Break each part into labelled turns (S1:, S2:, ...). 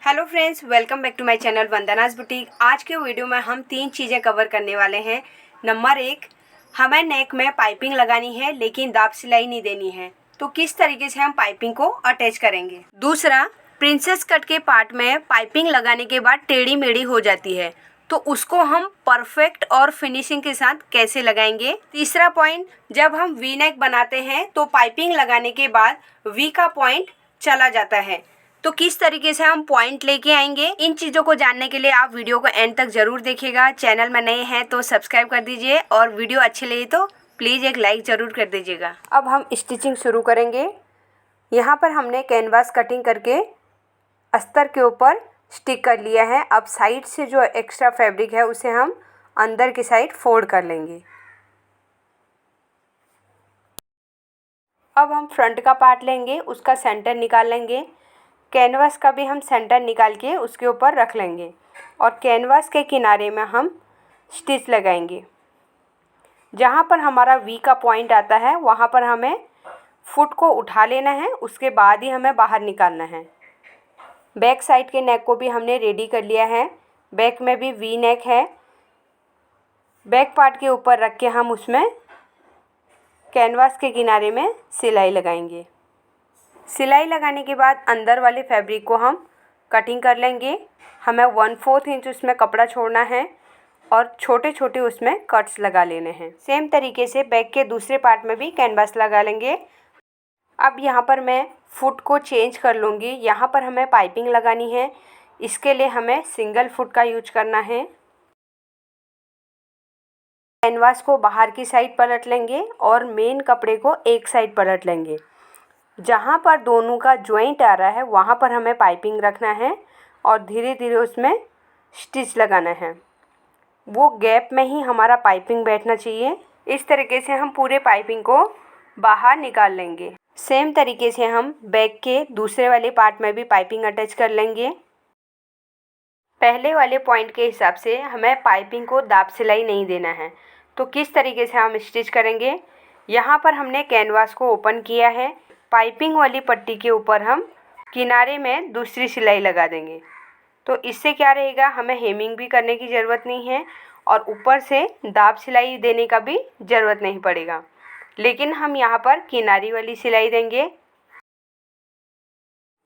S1: Hello friends, welcome back to my channel Vandana's boutique. आज के video में हम 3 चीज़ें कवर करने वाले हैं। नंबर 1, हमें नेक में पाइपिंग लगानी है लेकिन दाब सिलाई नहीं देनी है, तो किस तरीके से हम पाइपिंग को अटैच करेंगे। दूसरा, प्रिंसेस कट के पार्ट में पाइपिंग लगाने के बाद टेढ़ी मेढ़ी हो जाती है, तो उसको हम परफेक्ट और फिनिशिंग के साथ कैसे लगाएंगे। तीसरा पॉइंट, जब हम वी नेक बनाते हैं तो पाइपिंग लगाने के बाद वी का पॉइंट चला जाता है, तो किस तरीके से हम पॉइंट लेके आएंगे। इन चीज़ों को जानने के लिए आप वीडियो को एंड तक जरूर देखिएगा। चैनल में नए हैं तो सब्सक्राइब कर दीजिए और वीडियो अच्छी लगी तो प्लीज़ एक लाइक ज़रूर कर दीजिएगा। अब हम स्टिचिंग शुरू करेंगे। यहाँ पर हमने कैनवास कटिंग करके अस्तर के ऊपर स्टिक कर लिया है। अब साइड से जो एक्स्ट्रा फैब्रिक है उसे हम अंदर की साइड फोल्ड कर लेंगे। अब हम फ्रंट का पार्ट लेंगे, उसका सेंटर निकाल लेंगे। कैनवास का भी हम सेंटर निकाल के उसके ऊपर रख लेंगे और कैनवास के किनारे में हम स्टिच लगाएंगे। जहाँ पर हमारा वी का पॉइंट आता है वहाँ पर हमें फुट को उठा लेना है, उसके बाद ही हमें बाहर निकालना है। बैक साइड के नेक को भी हमने रेडी कर लिया है। बैक में भी वी नेक है। बैक पार्ट के ऊपर रख के हम उसमें कैनवास के किनारे में सिलाई लगाएंगे। सिलाई लगाने के बाद अंदर वाले फैब्रिक को हम कटिंग कर लेंगे। हमें 1/4 इंच उसमें कपड़ा छोड़ना है और छोटे छोटे उसमें कट्स लगा लेने हैं। सेम तरीके से बैक के दूसरे पार्ट में भी कैनवास लगा लेंगे। अब यहाँ पर मैं फुट को चेंज कर लूँगी। यहाँ पर हमें पाइपिंग लगानी है, इसके लिए हमें सिंगल फुट का यूज करना है। कैनवास को बाहर की साइड पलट लेंगे और मेन कपड़े को एक साइड पलट लेंगे। जहाँ पर दोनों का जॉइंट आ रहा है वहाँ पर हमें पाइपिंग रखना है और धीरे धीरे उसमें स्टिच लगाना है। वो गैप में ही हमारा पाइपिंग बैठना चाहिए। इस तरीके से हम पूरे पाइपिंग को बाहर निकाल लेंगे। सेम तरीके से हम बैक के दूसरे वाले पार्ट में भी पाइपिंग अटैच कर लेंगे। पहले वाले पॉइंट के हिसाब से हमें पाइपिंग को दाब सिलाई नहीं देना है, तो किस तरीके से हम स्टिच करेंगे। यहाँ पर हमने कैनवास को ओपन किया है। पाइपिंग वाली पट्टी के ऊपर हम किनारे में दूसरी सिलाई लगा देंगे, तो इससे क्या रहेगा, हमें हेमिंग भी करने की ज़रूरत नहीं है और ऊपर से दाब सिलाई देने का भी ज़रूरत नहीं पड़ेगा। लेकिन हम यहाँ पर किनारी वाली सिलाई देंगे।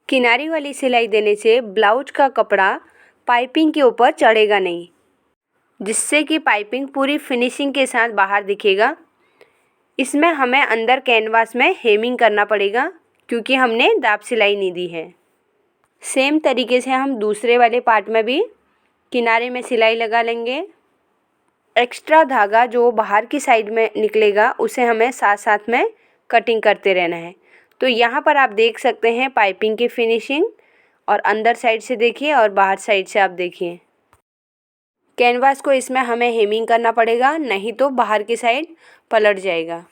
S1: किनारी वाली सिलाई देने से ब्लाउज का कपड़ा पाइपिंग के ऊपर चढ़ेगा नहीं, जिससे कि पाइपिंग पूरी फिनिशिंग के साथ बाहर दिखेगा। इसमें हमें अंदर कैनवास में हेमिंग करना पड़ेगा क्योंकि हमने दाब सिलाई नहीं दी है। सेम तरीके से हम दूसरे वाले पार्ट में भी किनारे में सिलाई लगा लेंगे। एक्स्ट्रा धागा जो बाहर की साइड में निकलेगा उसे हमें साथ साथ में कटिंग करते रहना है। तो यहाँ पर आप देख सकते हैं पाइपिंग की फिनिशिंग, और अंदर साइड से देखिए और बाहर साइड से आप देखिए। कैनवास को इसमें हमें हेमिंग करना पड़ेगा, नहीं तो बाहर की साइड पलट जाएगा।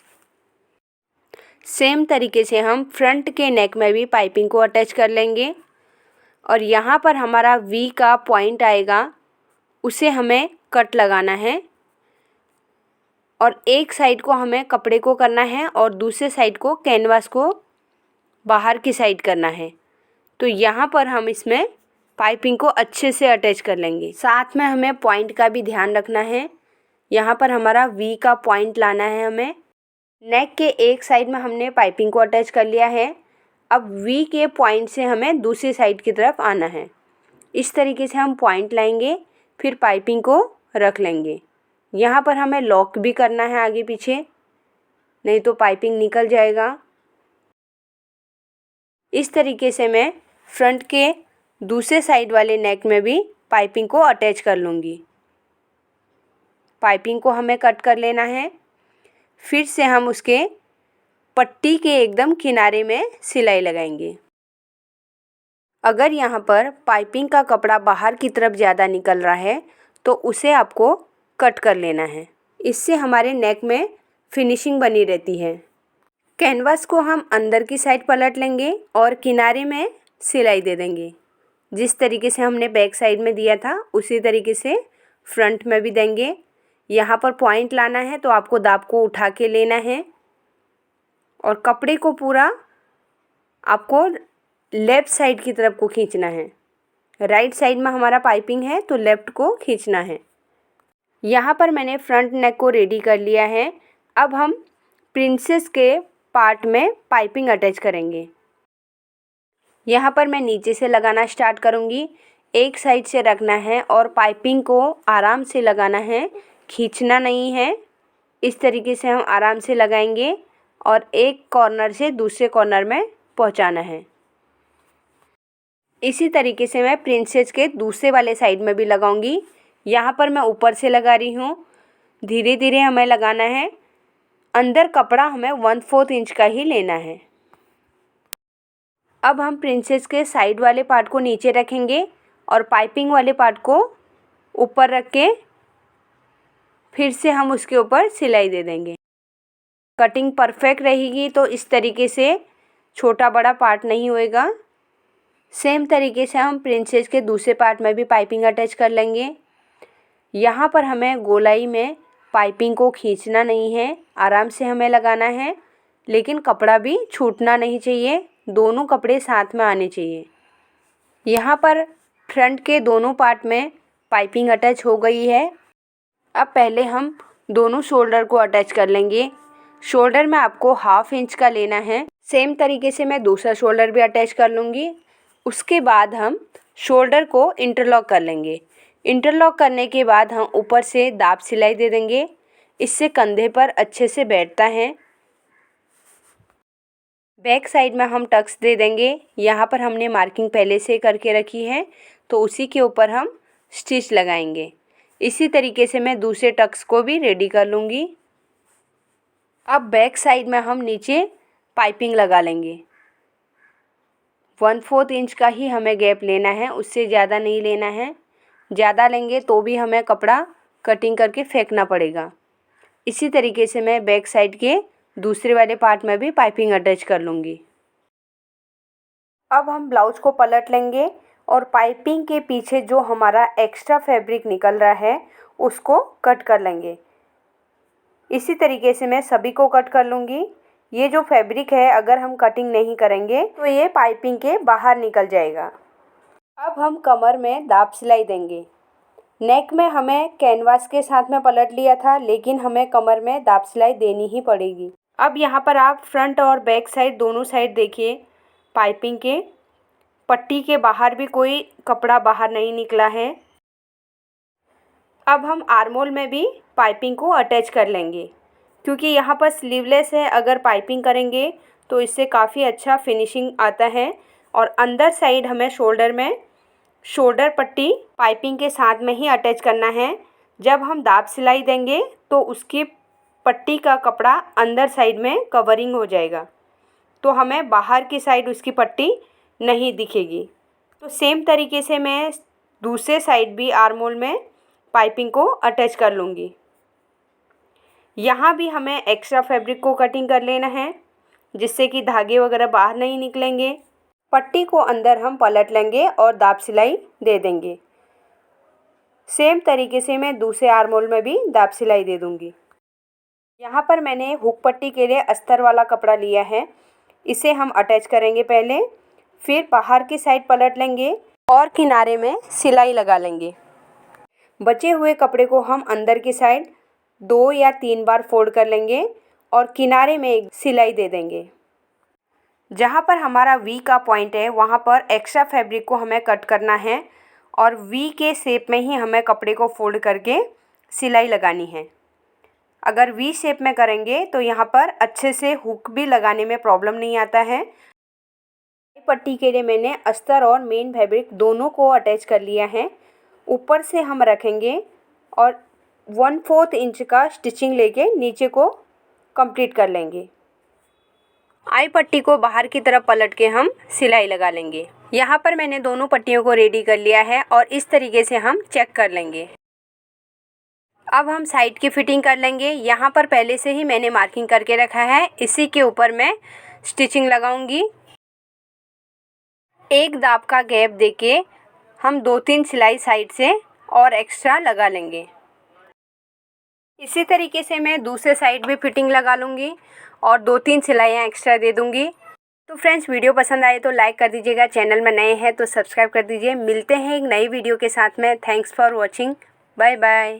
S1: सेम तरीके से हम फ्रंट के नेक में भी पाइपिंग को अटैच कर लेंगे और यहाँ पर हमारा वी का पॉइंट आएगा, उसे हमें कट लगाना है और एक साइड को हमें कपड़े को करना है और दूसरे साइड को कैनवास को बाहर की साइड करना है। तो यहाँ पर हम इसमें पाइपिंग को अच्छे से अटैच कर लेंगे। साथ में हमें पॉइंट का भी ध्यान रखना है। यहाँ पर हमारा वी का पॉइंट लाना है हमें। नेक के एक साइड में हमने पाइपिंग को अटैच कर लिया है। अब वी के पॉइंट से हमें दूसरी साइड की तरफ आना है। इस तरीके से हम पॉइंट लाएंगे, फिर पाइपिंग को रख लेंगे। यहाँ पर हमें लॉक भी करना है आगे पीछे, नहीं तो पाइपिंग निकल जाएगा। इस तरीके से मैं फ्रंट के दूसरे साइड वाले नेक में भी पाइपिंग को अटैच कर लूँगी। पाइपिंग को हमें कट कर लेना है। फिर से हम उसके पट्टी के एकदम किनारे में सिलाई लगाएंगे। अगर यहाँ पर पाइपिंग का कपड़ा बाहर की तरफ ज़्यादा निकल रहा है तो उसे आपको कट कर लेना है। इससे हमारे नेक में फिनिशिंग बनी रहती है। कैनवास को हम अंदर की साइड पलट लेंगे और किनारे में सिलाई दे देंगे। जिस तरीके से हमने बैक साइड में दिया था उसी तरीके से फ्रंट में भी देंगे। यहाँ पर पॉइंट लाना है तो आपको दाब को उठा के लेना है और कपड़े को पूरा आपको लेफ़्ट साइड की तरफ को खींचना है। राइट साइड में हमारा पाइपिंग है तो लेफ़्ट को खींचना है। यहाँ पर मैंने फ्रंट नेक को रेडी कर लिया है। अब हम प्रिंसेस के पार्ट में पाइपिंग अटैच करेंगे। यहाँ पर मैं नीचे से लगाना स्टार्ट करूँगी। एक साइड से रखना है और पाइपिंग को आराम से लगाना है, खींचना नहीं है। इस तरीके से हम आराम से लगाएंगे और एक कॉर्नर से दूसरे कॉर्नर में पहुँचाना है। इसी तरीके से मैं प्रिंसेस के दूसरे वाले साइड में भी लगाऊंगी। यहाँ पर मैं ऊपर से लगा रही हूँ। धीरे धीरे हमें लगाना है। अंदर कपड़ा हमें 1/4 इंच का ही लेना है। अब हम प्रिंसेस के साइड वाले पार्ट को नीचे रखेंगे और पाइपिंग वाले पार्ट को ऊपर रख के फिर से हम उसके ऊपर सिलाई दे देंगे। कटिंग परफेक्ट रहेगी तो इस तरीके से छोटा बड़ा पार्ट नहीं होएगा। सेम तरीके से हम प्रिंसेस के दूसरे पार्ट में भी पाइपिंग अटैच कर लेंगे। यहाँ पर हमें गोलाई में पाइपिंग को खींचना नहीं है, आराम से हमें लगाना है, लेकिन कपड़ा भी छूटना नहीं चाहिए, दोनों कपड़े साथ में आने चाहिए। यहाँ पर फ्रंट के दोनों पार्ट में पाइपिंग अटैच हो गई है। अब पहले हम दोनों शोल्डर को अटैच कर लेंगे। शोल्डर में आपको 1/2 इंच का लेना है। सेम तरीके से मैं दूसरा शोल्डर भी अटैच कर लूँगी। उसके बाद हम शोल्डर को इंटरलॉक कर लेंगे। इंटरलॉक करने के बाद हम ऊपर से दाब सिलाई दे देंगे। इससे कंधे पर अच्छे से बैठता है। बैक साइड में हम टक्स दे देंगे। यहाँ पर हमने मार्किंग पहले से करके रखी है तो उसी के ऊपर हम स्टिच लगाएंगे। इसी तरीके से मैं दूसरे टक्स को भी रेडी कर लूँगी। अब बैक साइड में हम नीचे पाइपिंग लगा लेंगे। 1/4 इंच का ही हमें गैप लेना है, उससे ज़्यादा नहीं लेना है। ज़्यादा लेंगे तो भी हमें कपड़ा कटिंग करके फेंकना पड़ेगा। इसी तरीके से मैं बैक साइड के दूसरे वाले पार्ट में भी पाइपिंग अटैच कर लूँगी। अब हम ब्लाउज को पलट लेंगे और पाइपिंग के पीछे जो हमारा एक्स्ट्रा फैब्रिक निकल रहा है उसको कट कर लेंगे। इसी तरीके से मैं सभी को कट कर लूँगी। ये जो फैब्रिक है अगर हम कटिंग नहीं करेंगे तो ये पाइपिंग के बाहर निकल जाएगा। अब हम कमर में दाब सिलाई देंगे। नेक में हमें कैनवास के साथ में पलट लिया था, लेकिन हमें कमर में दाब सिलाई देनी ही पड़ेगी। अब यहाँ पर आप फ्रंट और बैक साइड दोनों साइड देखिए, पाइपिंग के पट्टी के बाहर भी कोई कपड़ा बाहर नहीं निकला है। अब हम आर्मोल में भी पाइपिंग को अटैच कर लेंगे, क्योंकि यहाँ पर स्लीवलेस है। अगर पाइपिंग करेंगे तो इससे काफ़ी अच्छा फिनिशिंग आता है। और अंदर साइड हमें शोल्डर में शोल्डर पट्टी पाइपिंग के साथ में ही अटैच करना है। जब हम दाब सिलाई देंगे तो उसकी पट्टी का कपड़ा अंदर साइड में कवरिंग हो जाएगा, तो हमें बाहर की साइड उसकी पट्टी नहीं दिखेगी। तो सेम तरीके से मैं दूसरे साइड भी आर्मोल में पाइपिंग को अटैच कर लूँगी। यहाँ भी हमें एक्स्ट्रा फैब्रिक को कटिंग कर लेना है, जिससे कि धागे वगैरह बाहर नहीं निकलेंगे। पट्टी को अंदर हम पलट लेंगे और दाब सिलाई दे देंगे। सेम तरीके से मैं दूसरे आर्मोल में भी दाब सिलाई दे दूँगी। यहाँ पर मैंने हुक पट्टी के लिए अस्तर वाला कपड़ा लिया है, इसे हम अटैच करेंगे पहले, फिर बाहर की साइड पलट लेंगे और किनारे में सिलाई लगा लेंगे। बचे हुए कपड़े को हम अंदर की साइड 2 या 3 बार फोल्ड कर लेंगे और किनारे में एक सिलाई दे देंगे। जहाँ पर हमारा वी का पॉइंट है वहाँ पर एक्स्ट्रा फैब्रिक को हमें कट करना है और वी के शेप में ही हमें कपड़े को फोल्ड करके सिलाई लगानी है। अगर वी शेप में करेंगे तो यहाँ पर अच्छे से हुक भी लगाने में प्रॉब्लम नहीं आता है। पट्टी के लिए मैंने अस्तर और मेन फैब्रिक दोनों को अटैच कर लिया है। ऊपर से हम रखेंगे और 1/4 इंच का स्टिचिंग लेके नीचे को कंप्लीट कर लेंगे। आई पट्टी को बाहर की तरफ पलट के हम सिलाई लगा लेंगे। यहाँ पर मैंने दोनों पट्टियों को रेडी कर लिया है और इस तरीके से हम चेक कर लेंगे। अब हम साइड की फिटिंग कर लेंगे। यहाँ पर पहले से ही मैंने मार्किंग करके रखा है, इसी के ऊपर मैं स्टिचिंग लगाऊंगी। एक दाब का गैप देके हम 2-3 सिलाई साइड से और एक्स्ट्रा लगा लेंगे। इसी तरीके से मैं दूसरे साइड भी फिटिंग लगा लूँगी और 2-3 सिलाइयाँ एक्स्ट्रा दे दूँगी। तो फ्रेंड्स वीडियो पसंद आए तो लाइक कर दीजिएगा, चैनल में नए हैं तो सब्सक्राइब कर दीजिए। मिलते हैं एक नई वीडियो के साथ में। Thanks for watching, bye bye.